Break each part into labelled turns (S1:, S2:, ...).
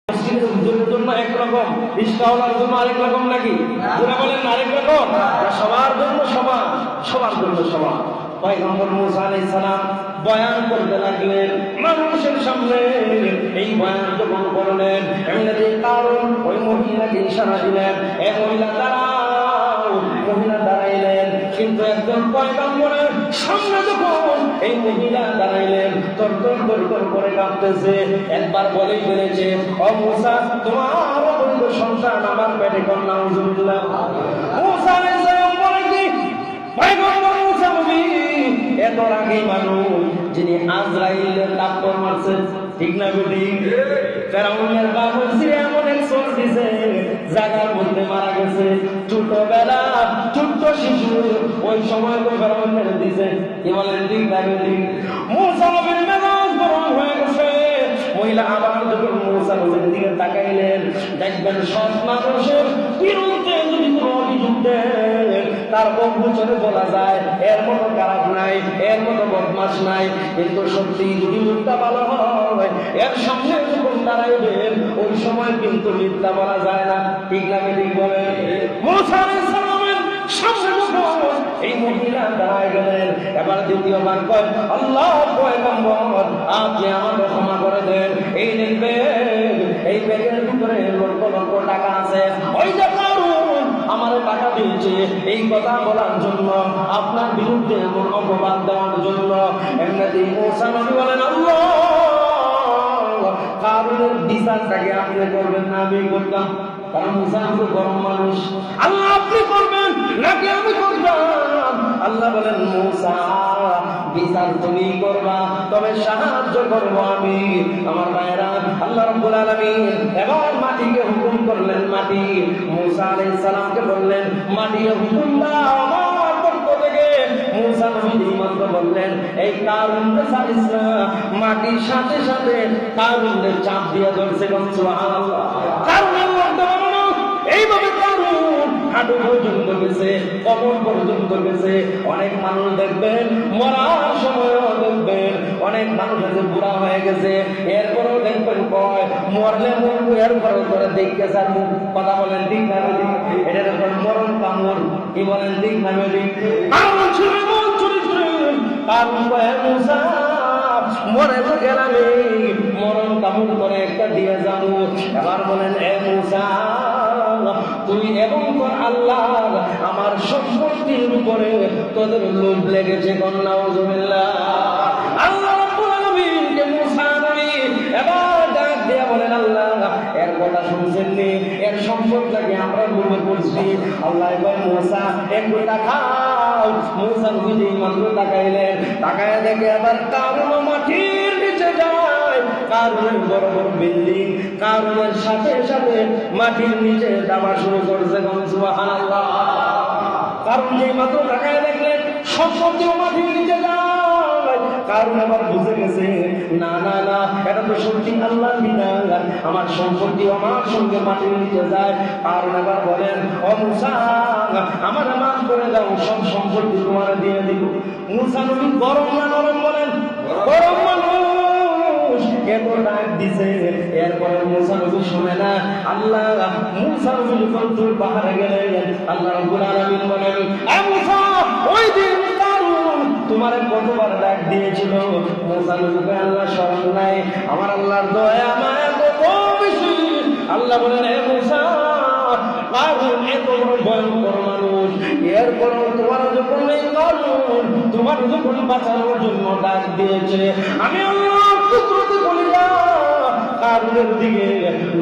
S1: হুজুরের জন্য একরকম, রিস্কাওয়ালার জন্য আরেক রকম নাকি? যারা বলেন আরেক রকম, সবার জন্য সমান, সবার জন্য সমান। পয়গম্বর মুসা আলাইহিস সালাম বয়ান করতে লাগলেন মানুষের সামনে। এই বয়ান যখন করলেন, এমনিতে কারণ ওই মহিলাকে ইশারা দিলেন, এ মহিলা দাঁড়াও। মহিলা দাঁড়াইলেন, কিন্তু একজন পয়গম্বরের সামনে যখন এই মহিলা দাঁড়াইলেন, তর করে কাঁপতেছে। একবার বলেই ফেলেছে, ও মুসা, তোমার অবৈধ সন্তান আমার পেটে কন্যা। নাউজুবিল্লাহ। মুসা আলাইহিস সালাম বলে কি, পয়গম্বর মুসা নবী এত রাগী মানুষ যিনি আজরাইলের থাপ্পর মারছেন, ঠিক না বেটি? ফেরাউনের বাপ হচ্ছে এমন এক চোর দিছে, জায়গার মধ্যে মারা গেছে। ছোটবেলা ছোট্ট শিশু, ওই সময় তো ফেরাউন মেরে দিছে। কি বলেন, ঠিক না বেটি? মুসা নবীর মেজাজ গরম হয়ে গেছে। মহিলা আবার যখন মুসা নবীর দিকে তাকাইলেন, দেখবেন সব মানুষের বিরুদ্ধে যদি কোনো অভিযোগ দেন, তার বন্ধুচরে বলা যায় এর মতো খারাপ নাই, এর মতো বদমাশ নাই। কিন্তু সত্যি যদি মিথ্যা ভালো হয়, এর সামনে যখন দাঁড়াইবেন, ওই সময় কিন্তু মিথ্যা বলা যায় না, ঠিক না? ঠিক বলে। মুসা আলাইহিস সালামের সামনে যখন এই মহিলা দাঁড়ায় গেলেন, এবার দ্বিতীয়বার কয়, আল্লাহ পয়গম্বর, আপনি আমাকে ক্ষমা করে দেন। এই দেখবেন এই ব্যাগের ভিতরে লক্ষ লক্ষ টাকা আছে, ওই যে কারণ আমার টাকা দিয়েছে এই কথা বলার জন্য, আপনার বিরুদ্ধে এমন অপবাদ দেওয়ার জন্য। এমনিতে মুসা নবী বলেন, আল্লাহ, কারণের বিচারটাকে আপনি করবেন না আমি করতাম? কারণ মুসা তো গরম মানুষ। আল্লাহ আপনি করবেন নাকি আমি করতাম? আল্লাহ বলেন, মুসা, বিচার তুমি করবা, তবে সাহায্য করবো আমি। আমার ভাইরা, আল্লাহ রাব্বুল আলামিন এবার মাটিকে হুকুম করলেন। মাটি মুসা আলাইহিস সালামকে বললেন, মাটি হুকুম দাও আমার পক্ষ থেকে। মুসা নবী মন্ত্র বললেন, এই কারুনকে ছাড়িস না। মাটির সাথে সাথে কারুনকে চাপ দিয়ে ধরছে। সুবহানাল্লাহ। কারুনের মধ্যে বানানো এইভাবে কারুন হাঁটু পর্যন্ত গেছে, কবর পর্যন্ত গেছে। অনেক মানুষ দেখবেন মরার সময়ও দেখবেন অনেক মানুষ আছে বুড়া হয়ে গেছে, এরপরেও দেখবেন কয় মরলে মরবো, এরপরেও করে দেখতে চান। কথা বলেন, ঠিক না? এটার উপর মরণ কামড়। কি বলেন, ঠিক না? কারণ কয়, মুসা মরে তো গেলাম, মরণ কামড় করে একটা দিয়ে যাবো। এবার বলেন, এ মুসা, তুই এবং তোর আল্লাহ আমার সম্পত্তির উপরে তোদের লোভ লেগেছে। নাউজুবিল্লাহ। আল্লাহ রাব্বুল আলামিনকে মুসা নবী এবার ডাক দিয়ে বলেন, আল্লাহ, এর কথা শুনছেন নি? এর সম্পদটাকে আমরা লোভে পড়ছি। আল্লাহ কয়, মুসা একটু তাকাও। মুসা নবী মাত্র তাকাইলেন, তাকায় দেখে আবার কারণ মাটির নিচে যায়। কারণের বড় বড় বিল্ডিং কারণের সাথে সাথে মাটির নিচে দাবা শুরু করছে। সুবহানাল্লাহ। কারণ যে মাত্র তাকায় দেখলেন সম্পত্তিও মাটির নিচে যায়, কারণ আবার বুঝে গেছে, না না না, এটা তো সত্যি আল্লাহর বিধান, আমার সম্পত্তি আমার সঙ্গে মাটির নিচে যায়। কারণ আবার বলেন, ও মুসা, আমার মাফ করে দাও, সব সম্পত্তি তোমার দিয়ে দিব। মুসা নবী গরম না নরম? বলেন, গরম মানুষ। এত ডাক দিছে, এরপরে মুসা নবী শুনে না। আল্লাহ মুসা নবী যখন তুর পাহাড়ে গেলেন, আল্লাহ রাব্বুল আলামিন বলেন, এ মুসা, ওই দিন কারণ তোমারে কতবার ডাক দিয়েছিল। মুসা নবীকে আল্লাহ স্মরণ নাই। আমার আল্লাহর দয়া মায়া কত বেশি। আল্লাহ বলেন, এ মুসা, কারণ এত বড় ভয়ঙ্কর মানুষ, এরপরও তোমার যখন এই কারণ তোমার যখন বাঁচানোর জন্য ডাক দিয়েছে, আমি আল্লাহ কুদরতে বলি না কারণের দিকে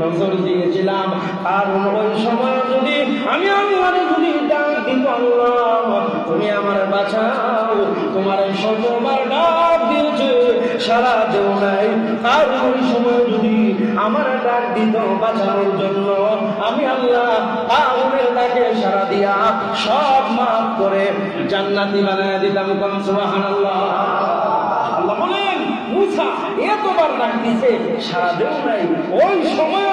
S1: নজর দিয়েছিলাম। কারণ ওই সময় যদি আমি আল্লাহর যদি ডাক দিব, আল্লাহ তুমি আমার বাঁচাও, তোমার শতবার ডাক দিয়েছে, সারা দেও নাই। কারণ ওই সময় যদি আমার ডাক দিত বাঁচানোর জন্য, আমি আল্লাহ কারণের ডাকে সারা দিয়া সব মাফ করে জান্নাতি বানায় দিতাম। সুবহানাল্লাহ। আল্লাহ বলেন, মুসা এতবার ডাক দিছে, সারা দেও নাই। ওই সময়